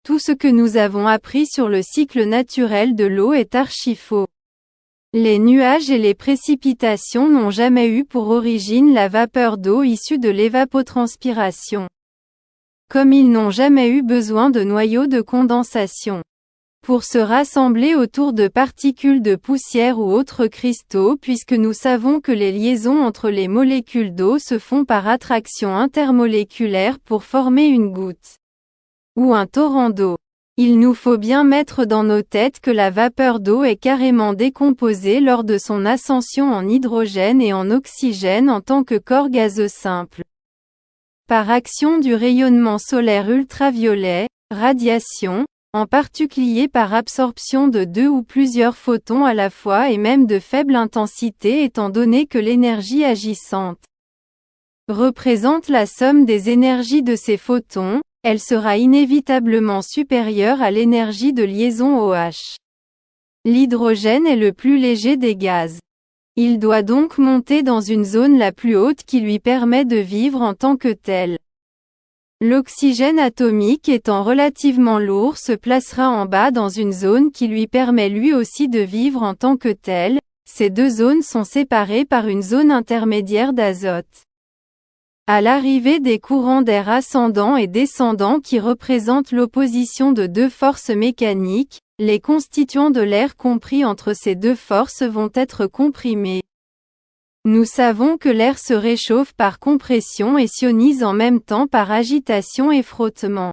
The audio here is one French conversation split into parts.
Tout ce que nous avons appris sur le cycle naturel de l'eau est archi-faux. Les nuages et les précipitations n'ont jamais eu pour origine la vapeur d'eau issue de l'évapotranspiration. Comme ils n'ont jamais eu besoin de noyaux de condensation pour se rassembler autour de particules de poussière ou autres cristaux, puisque nous savons que les liaisons entre les molécules d'eau se font par attraction intermoléculaire pour former une goutte ou un torrent d'eau. Il nous faut bien mettre dans nos têtes que la vapeur d'eau est carrément décomposée lors de son ascension en hydrogène et en oxygène en tant que corps gazeux simple. Par action du rayonnement solaire ultraviolet, radiation, en particulier par absorption de 2 ou plusieurs photons à la fois et même de faible intensité étant donné que l'énergie agissante représente la somme des énergies de ces photons, elle sera inévitablement supérieure à l'énergie de liaison OH. L'hydrogène est le plus léger des gaz. Il doit donc monter dans une zone la plus haute qui lui permet de vivre en tant que tel. L'oxygène atomique étant relativement lourd se placera en bas dans une zone qui lui permet lui aussi de vivre en tant que tel. Ces deux zones sont séparées par une zone intermédiaire d'azote. À l'arrivée des courants d'air ascendants et descendants qui représentent l'opposition de deux forces mécaniques, les constituants de l'air compris entre ces deux forces vont être comprimés. Nous savons que l'air se réchauffe par compression et s'ionise en même temps par agitation et frottement.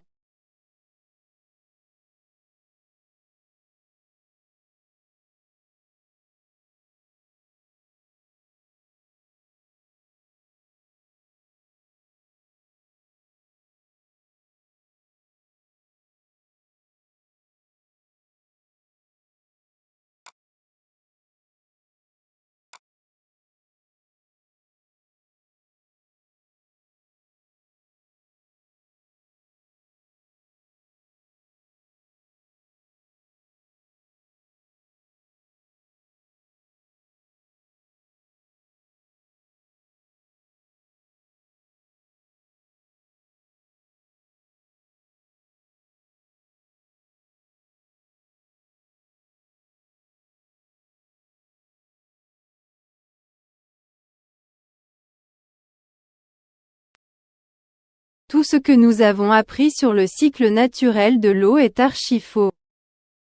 Tout ce que nous avons appris sur le cycle naturel de l'eau est archi-faux.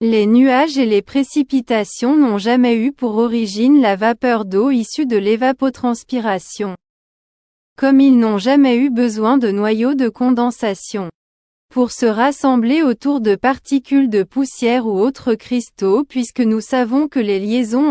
Les nuages et les précipitations n'ont jamais eu pour origine la vapeur d'eau issue de l'évapotranspiration. Comme ils n'ont jamais eu besoin de noyaux de condensation pour se rassembler autour de particules de poussière ou autres cristaux, puisque nous savons que les liaisons